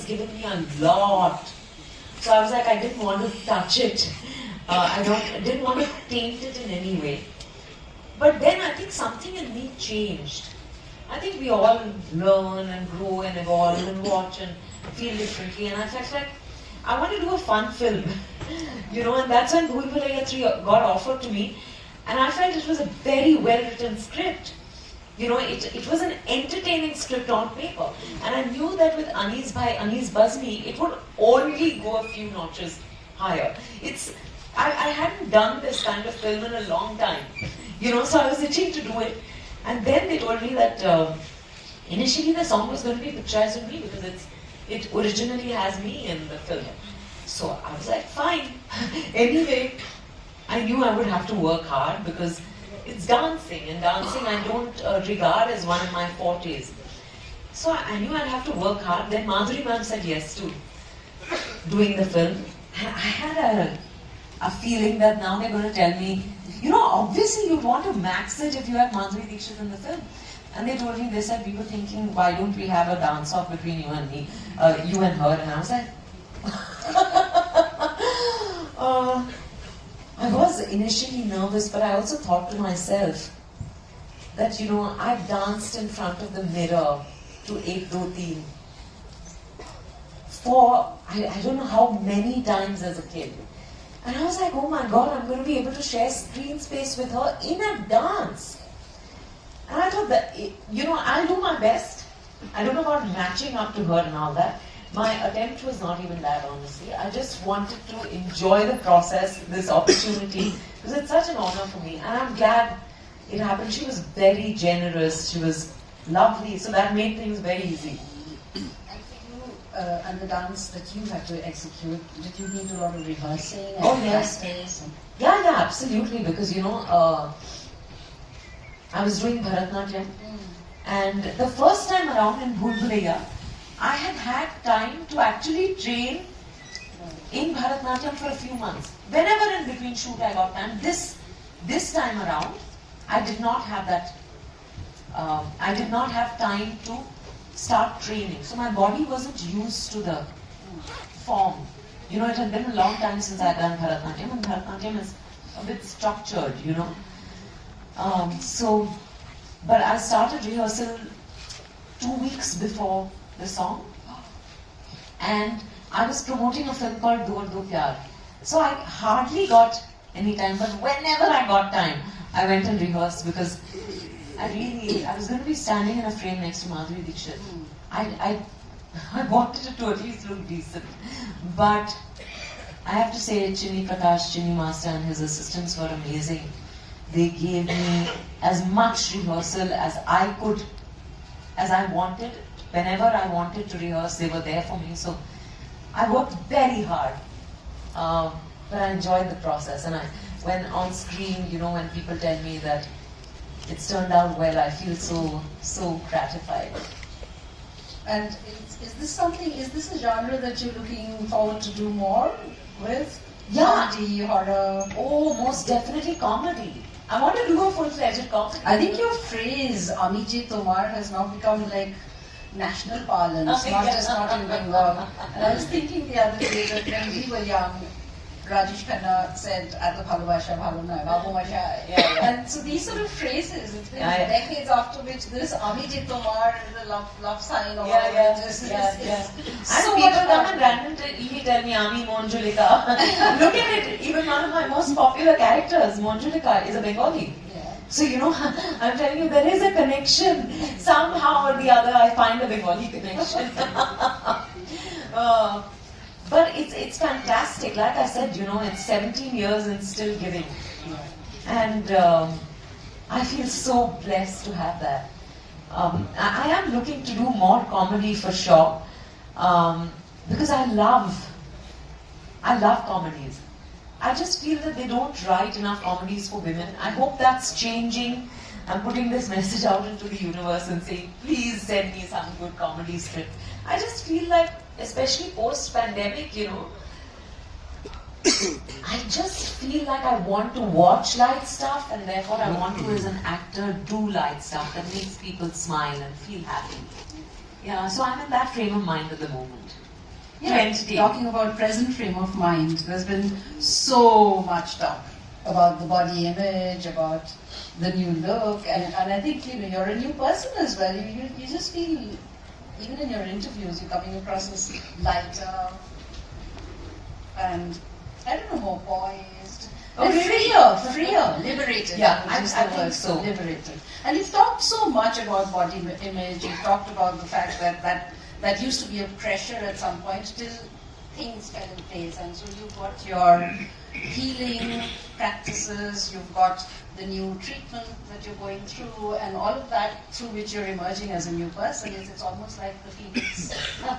was giving me a lot. So I was like, I didn't want to touch it. I didn't want to taint it in any way. But then I think something in me changed. I think we all learn and grow and evolve and watch and feel differently. And I felt like I want to do a fun film, and that's when Bhool Bhulaiya 3 got offered to me. And I felt it was a very well-written script. It was an entertaining script on paper. And I knew that with Anees Bazmi, it would only go a few notches higher. I hadn't done this kind of film in a long time. So I was itching to do it. And then they told me that initially the song was going to be picturized with me because it originally has me in the film. So I was like, fine. Anyway, I knew I would have to work hard because it's dancing, and dancing I don't regard as one of my fortes. So I knew I'd have to work hard. Then Madhuri ma'am said yes to doing the film. And I had a feeling that now they're going to tell me, obviously you'd want to max it if you had Madhuri Dixit in the film. And they told me, they said, we were thinking, why don't we have a dance-off between you and me, you and her? And I was like, I was initially nervous, but I also thought to myself that, I've danced in front of the mirror to Ek Do Teen for, I don't know how many times as a kid. And I was like, oh my God, I'm going to be able to share screen space with her in a dance. And I thought that, I'll do my best. I don't know about matching up to her and all that. My attempt was not even that, honestly. I just wanted to enjoy the process, this opportunity, because it's such an honor for me. And I'm glad it happened. She was very generous. She was lovely. So that made things very easy. And the dance that you had to execute, did you need a lot of rehearsing and practice? Yeah, absolutely. Because, I was doing Bharatnatyam. And the first time around in Bhool Bhulaiya, I had time to actually train in Bharatnatyam for a few months. Whenever in between shoot I got time. This time around, I did not have that. I did not have time to start training. So my body wasn't used to the form. It had been a long time since I had done Bharatnatyam, and Bharatnatyam is a bit structured, But I started rehearsal 2 weeks before the song, and I was promoting a film called Do Aur Do Pyar. So I hardly got any time, but whenever I got time, I went and rehearsed because I was going to be standing in a frame next to Madhuri Dixit. I wanted it to at least look decent. But I have to say, Chinni Prakash, Chinni Master and his assistants were amazing. They gave me as much rehearsal as I could, as I wanted. Whenever I wanted to rehearse, they were there for me. So I worked very hard. But I enjoyed the process. And when on screen, when people tell me that it's turned out well, I feel so gratified. And is this a genre that you're looking forward to do more with? Yeah. Comedy, horror? Oh, most definitely comedy. I want to do a full-fledged comedy. I think your phrase, Ami Ji Tomar, has now become like national parlance, not just not in Bengal. And I was thinking the other day that when we were young, Rajesh Khanna said, at the Bhalobasha Bhalo Noy, Babu Masha. And so these sort of phrases, it's been decades after which this Ami Ji Tomar is a love sign or whatever. So people come and randomly tell me Ami Monjulika. Look at it, even one of my most popular characters, Monjulika, is a Bengali. So I'm telling you, there is a connection. Somehow or the other, I find a Bengali connection. But it's fantastic. Like I said, it's 17 years and still giving. And I feel so blessed to have that. I am looking to do more comedy for sure. Because I love comedies. I just feel that they don't write enough comedies for women. I hope that's changing. I'm putting this message out into the universe and saying, please send me some good comedy script. I just feel like, especially post-pandemic, I just feel like I want to watch light stuff, and therefore I want to, as an actor, do light stuff that makes people smile and feel happy. Yeah, so I'm in that frame of mind at the moment. Plenty. Talking about present frame of mind, there's been so much talk about the body image, about the new look, and I think you're a new person as well. You just feel, even in your interviews, you're coming across as lighter and I don't know, more poised. Oh, And really? freer, liberated. Yeah, that was I the think word, so. liberated. And you've talked so much about body image. You've talked about the fact that used to be a pressure at some point till things fell in place. And so you've got your healing practices, you've got the new treatment that you're going through, and all of that through which you're emerging as a new person. It's almost like the phoenix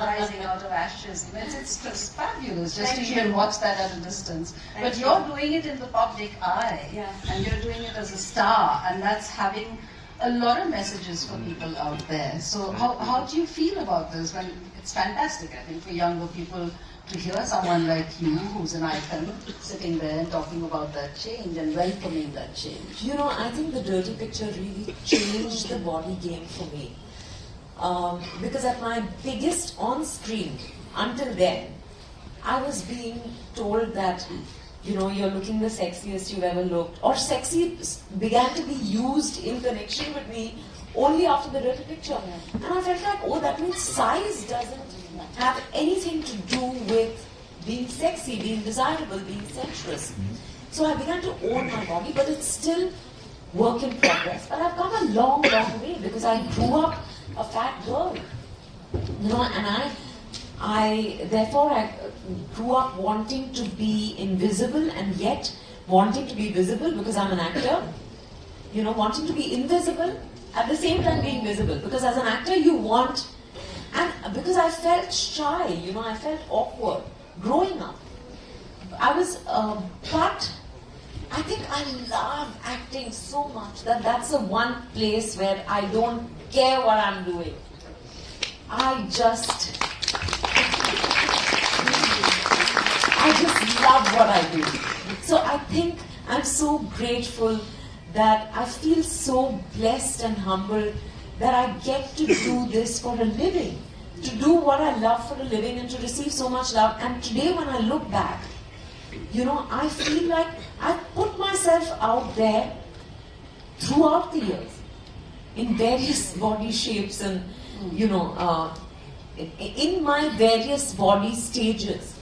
rising out of ashes. It's fabulous just Thank to even you. watch that at a distance. Thank But you. you're doing it in the public eye, Yeah. and you're doing it as a star, and that's having a lot of messages for people out there. So how do you feel about this? When it's fantastic, I think, for younger people to hear someone like you, who's an icon, sitting there and talking about that change and welcoming that change. You know, I think the dirty picture really changed the body game for me. Because at my biggest on screen, until then, I was being told that, you're looking the sexiest you've ever looked. Or sexy began to be used in connection with me only after the dirty picture. And I felt like, oh, that means size doesn't have anything to do with being sexy, being desirable, being sensuous. So I began to own my body, but it's still work in progress. But I've come a long, long way because I grew up a fat girl. And I grew up wanting to be invisible and yet wanting to be visible because I'm an actor. Wanting to be invisible at the same time being visible. Because as an actor you want, and because I felt shy, I felt awkward growing up. But I think I love acting so much that that's the one place where I don't care what I'm doing. I just love what I do. So I think I'm so grateful that I feel so blessed and humbled that I get to do this for a living, to do what I love for a living and to receive so much love. And today when I look back, I feel like I've put myself out there throughout the years in various body shapes and, in my various body stages.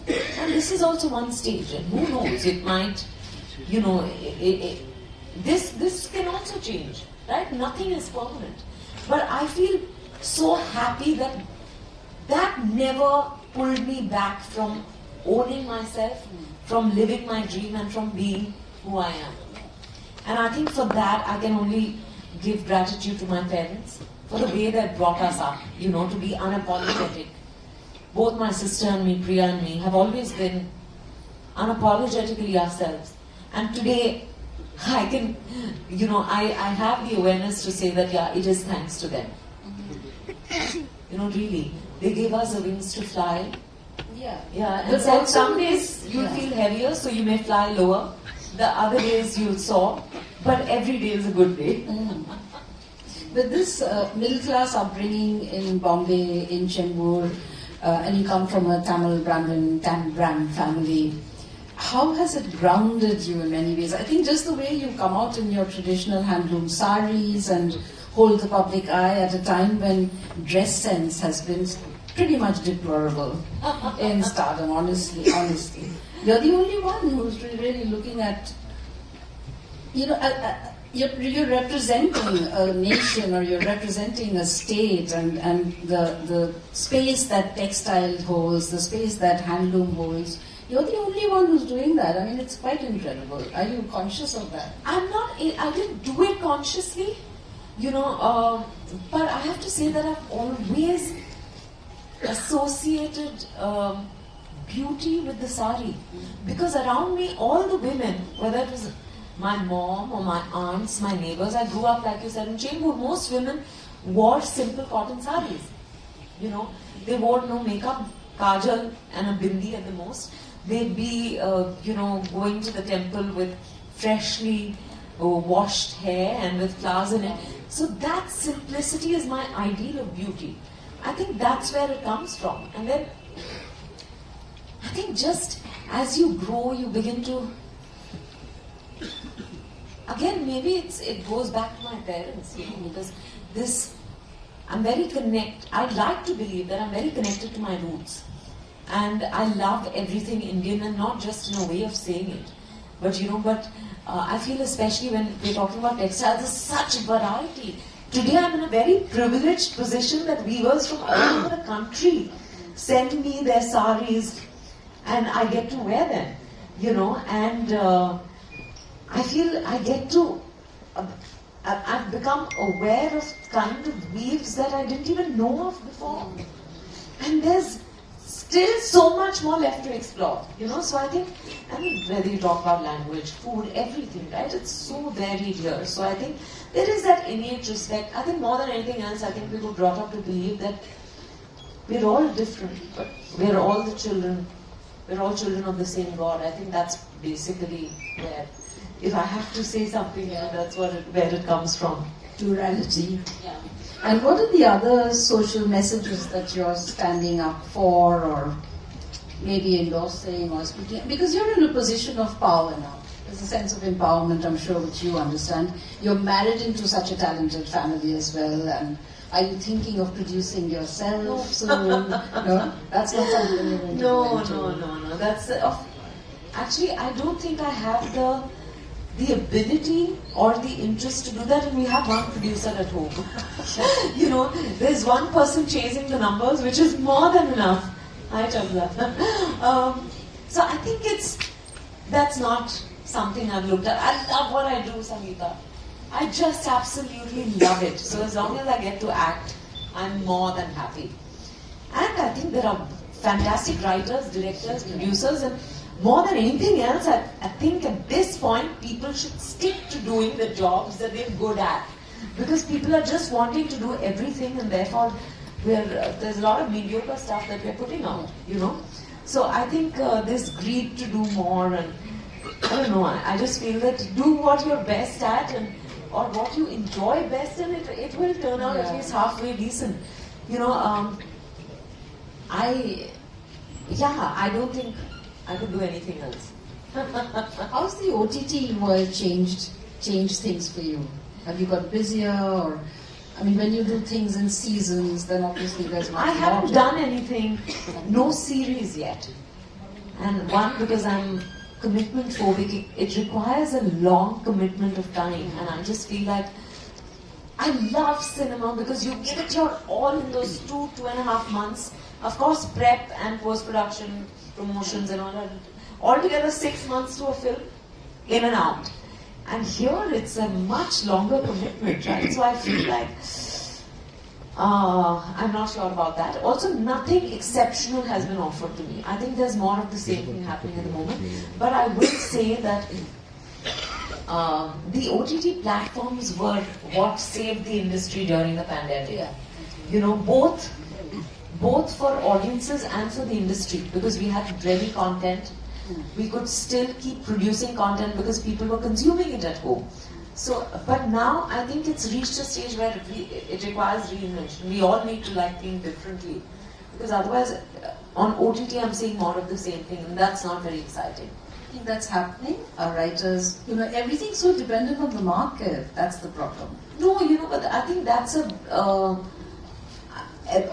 And this is also one stage, and who knows, it might, this can also change, right? Nothing is permanent. But I feel so happy that that never pulled me back from owning myself, from living my dream, and from being who I am. And I think for that I can only give gratitude to my parents for the way they brought us up, to be unapologetic. Both my sister and me, Priya and me, have always been unapologetically ourselves. And today, I can, I have the awareness to say that, yeah, it is thanks to them. Really, they gave us the wings to fly. Yeah. Yeah, and But so also- some days you'll Yeah. feel heavier, so you may fly lower. The other days you'll soar, but every day is a good day. But this middle class upbringing in Bombay, in Chembur, and you come from a Tamil Brahmin family, how has it grounded you in many ways? I think just the way you come out in your traditional handloom saris and hold the public eye at a time when dress sense has been pretty much deplorable in stardom, honestly. You're the only one who's really looking at, you're representing a nation, or you're representing a state, and the space that textile holds, the space that handloom holds. You're the only one who's doing that. I mean, it's quite incredible. Are you conscious of that? I didn't do it consciously, but I have to say that I've always associated beauty with the sari. Because around me, all the women, whether it was my mom or my aunts, my neighbors, I grew up, like you said, in Chembur, most women wore simple cotton saris. They wore no makeup, kajal and a bindi at the most. They'd be, going to the temple with freshly washed hair and with flowers in it. So that simplicity is my ideal of beauty. I think that's where it comes from. And then I think just as you grow, you begin to. Again, maybe it goes back to my parents, because this. I'm very I'd like to believe that I'm very connected to my roots. And I love everything Indian, and not just in a way of saying it. But I feel especially when we're talking about textiles, there's such variety. Today I'm in a very privileged position that weavers from all over the country send me their saris and I get to wear them, and I feel I get to, I've become aware of kind of weaves that I didn't even know of before. And there's still so much more left to explore, so I think, whether you talk about language, food, everything, right, it's so varied here. So I think there is that innate respect. I think more than anything else, I think we were brought up to believe that we're all different, but we're all children of the same God. I think that's basically where, if I have to say something, that's where it comes from. Plurality. Yeah. And what are the other social messages that you're standing up for, or maybe endorsing or speaking? Because you're in a position of power now. There's a sense of empowerment, I'm sure, which you understand. You're married into such a talented family as well. And are you thinking of producing yourself soon? No, that's not something you're going to do. No. That's actually, I don't think I have the ability or the interest to do that, and we have one producer at home. There's one person chasing the numbers, which is more than enough. Hi, Chandra. So I think that's not something I've looked at. I love what I do, Sangeeta. I just absolutely love it. So as long as I get to act, I'm more than happy. And I think there are fantastic writers, directors, producers, and more than anything else, I think at this point, people should stick to doing the jobs that they're good at. Because people are just wanting to do everything, and therefore there's a lot of mediocre stuff that we're putting out, So I think this greed to do more, and I don't know, I just feel that do what you're best at, or what you enjoy best, and it will turn out at least halfway decent. I don't think I could do anything else. How's the OTT world changed things for you? Have you got busier, or when you do things in seasons, then obviously there's much more. I haven't done anything, no series yet. And one, because I'm commitment phobic, it requires a long commitment of time, and I just feel like I love cinema because you give it your all in those 2.5 months. Of course, prep and post-production, promotions and all that. Altogether 6 months to a film, in and out. And here it's a much longer commitment, right? So I feel like I'm not sure about that. Also, nothing exceptional has been offered to me. I think there's more of the same thing happening at the moment. But I will say that the OTT platforms were what saved the industry during the pandemic. Both for audiences and for the industry, because we had ready content. We could still keep producing content because people were consuming it at home. So, but now I think it's reached a stage where it requires reinvention. We all need to think differently, because otherwise on OTT I'm seeing more of the same thing, and that's not very exciting. I think that's happening. Our writers, everything's so dependent on the market. That's the problem. No, but I think that's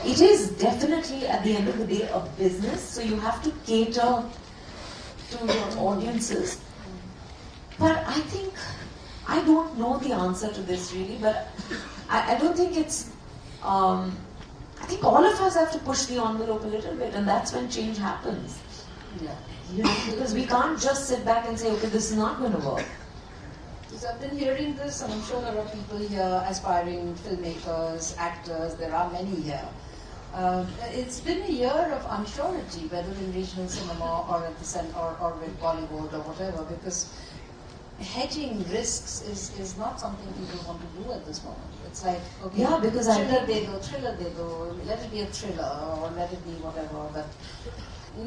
it is definitely at the end of the day a business, so you have to cater to your audiences. But I think, I don't know the answer to this really, but I don't think it's, I think all of us have to push the envelope a little bit, and that's when change happens. Because we can't just sit back and say, okay, this is not going to work. So I've been hearing this, and I'm sure there are people here, aspiring filmmakers, actors, there are many here. It's been a year of unsurety, whether in regional cinema or at the or with Bollywood or whatever, because hedging risks is not something people want to do at this moment. It's like, okay, because thriller they do, let it be a thriller or let it be whatever, but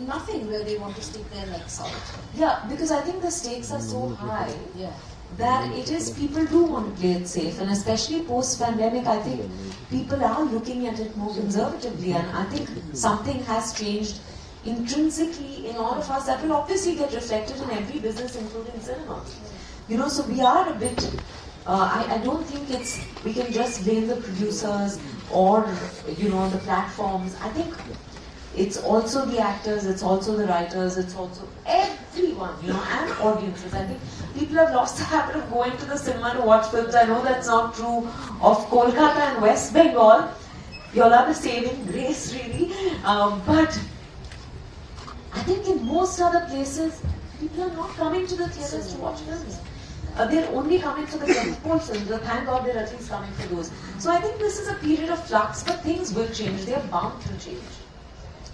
nothing where they want to stick their necks out. Yeah, because I think the stakes are so high. That it is, people do want to play it safe, and especially post-pandemic, I think people are looking at it more conservatively, and I think something has changed intrinsically in all of us, that will obviously get reflected in every business, including cinema. You know, so we are a bit. I don't think we can just blame the producers or the platforms. I think it's also the actors, it's also the writers, it's also everyone, and audiences. I think people have lost the habit of going to the cinema to watch films. I know that's not true of Kolkata and West Bengal. You all are the saving grace, really. But I think in most other places, people are not coming to the theatres to watch films. They're only coming for the tentpole films. Thank God they're at least coming for those. So I think this is a period of flux, but things will change. They're bound to change.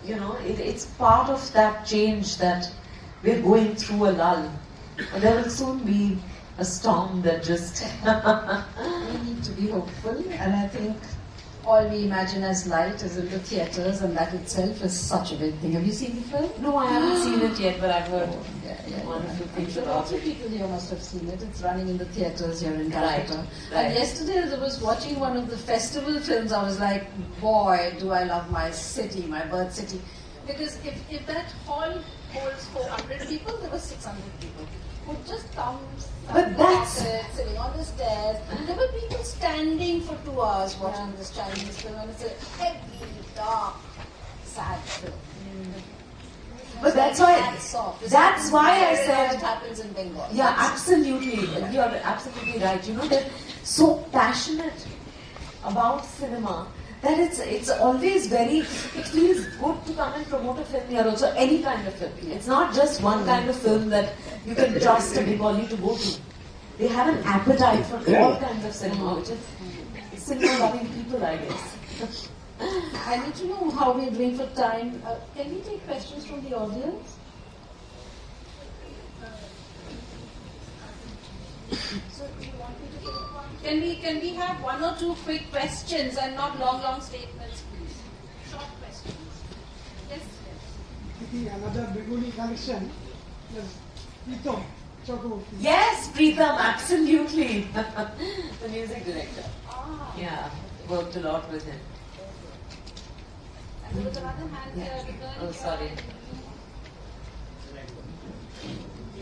It's part of that change that we're going through a lull. And there will soon be a storm that just... We need to be hopeful, and I think all we imagine as light is in the theatres, and that itself is such a big thing. Have you seen the film? No, I haven't seen it yet, but I've heard wonderful things. Lots of people here must have seen it. It's running in the theatres here in Calcutta. Right. And yesterday, as I was watching one of the festival films, I was like, boy, do I love my city, my birth city. Because if that hall holds 400 people, there were 600 people who just come, sitting on the stairs. And there were people standing for 2 hours watching this Chinese film, and it's a heavy, dark, sad film. But that's why I said it happens in Bengal. Yeah, absolutely. You're absolutely right. They're so passionate about cinema that it's always it feels good to come and promote a film here also, any kind of film. It's not just one kind of film that you can trust a Bengali to go to. They have an appetite for all kinds of cinema, which is cinema-loving people, I guess. I need to know how we're doing for time. Can we take questions from the audience? So, do you want me to take one? Can we have 1 or 2 quick questions and not long statements, please? Short questions. Yes. Another Bengali connection. Pritam Chakraborty. Yes, Pritam, absolutely. The music director. Yeah, worked a lot with him. And there was another hand here. The girl Oh, sorry. Can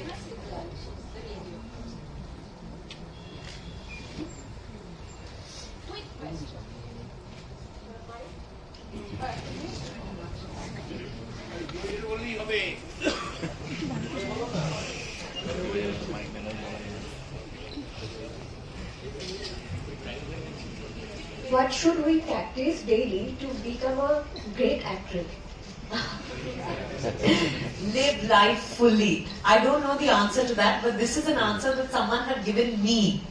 I see the radio? Quick question. What should we practice daily to become a great actress? Live life fully. I don't know the answer to that, but this is an answer that someone had given me.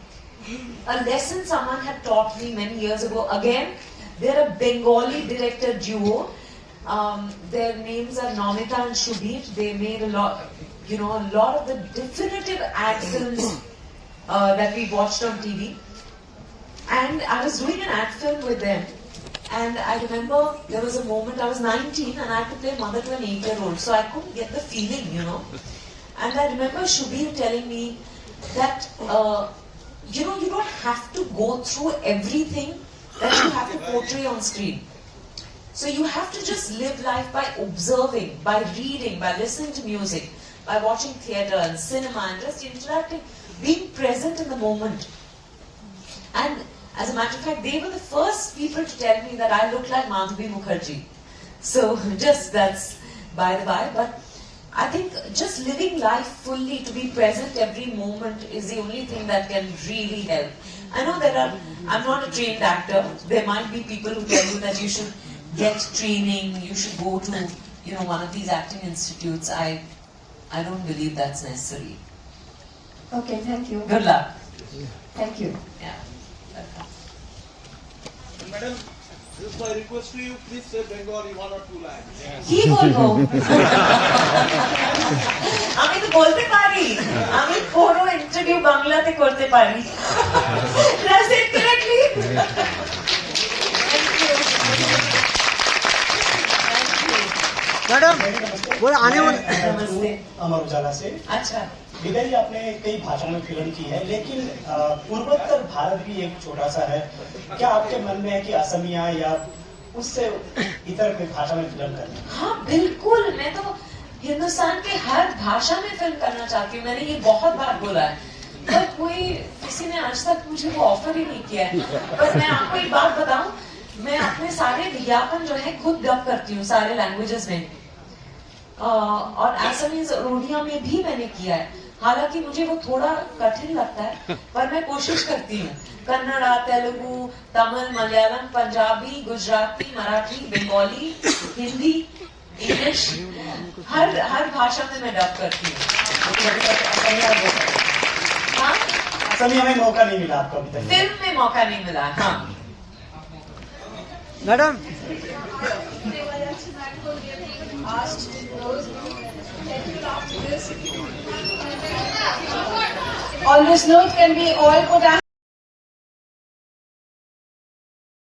A lesson someone had taught me many years ago. Again, they're a Bengali director duo. Their names are Namita and Shubir. They made a lot of the definitive ad films that we watched on TV. And I was doing an ad film with them. And I remember there was a moment, I was 19 and I had to play mother to an 8-year-old. So I couldn't get the feeling, And I remember Shubir telling me that, you don't have to go through everything that you have to portray on screen. So you have to just live life by observing, by reading, by listening to music, by watching theatre and cinema and just interacting, being present in the moment. And as a matter of fact, they were the first people to tell me that I look like Madhavi Mukherjee. So just that's by the by. But I think just living life fully, to be present every moment, is the only thing that can really help. I know I'm not a trained actor. There might be people who tell you that you should get training, you should go to one of these acting institutes. I don't believe that's necessary. Okay, thank you. Good luck. Thank you. Yeah. Madam, this is my request to you. Please say Bengali 1 or 2 lines. কি বলবো আমি তো বলতে পারি আমি পুরো interview বাংলাতে করতে পারি That's it correctly? मैडम वो आने वाले नमस्ते अमर उजाला से। अच्छा विदा जी, आपने कई भाषाओं में फिल्म की है, लेकिन पूर्वोत्तर भारत भी एक छोटा सा है। क्या आपके मन में है कि असमिया या उससे इतर कोई भाषा में फिल्म करना? हाँ बिल्कुल, मैं तो हिंदुस्तान के हर भाषा में फिल्म करना चाहती हूँ। मैंने ये बहुत बार बोला है, पर किसी ने आज तक मुझे वो ऑफर ही नहीं किया है। पर मैं आपको एक बात बताऊं, मैं अपने सारे विज्ञापन जो है खुद डब करती हूँ सारे लैंग्वेजेस में, और असमीज और उड़िया में भी मैंने किया है। हालांकि मुझे वो थोड़ा कठिन लगता है, पर मैं कोशिश करती हूँ। कन्नड़ा, तेलुगु, तमिल, मलयालम, पंजाबी, गुजराती, मराठी, बंगाली, हिंदी, इंग्लिश, हर भाषा में मैं डब करती हूँ। हाँ, असमी में मौका नहीं मिला आपको अभी तक? फिल्म में मौका नहीं मिला। हाँ madam On this note, can we all put our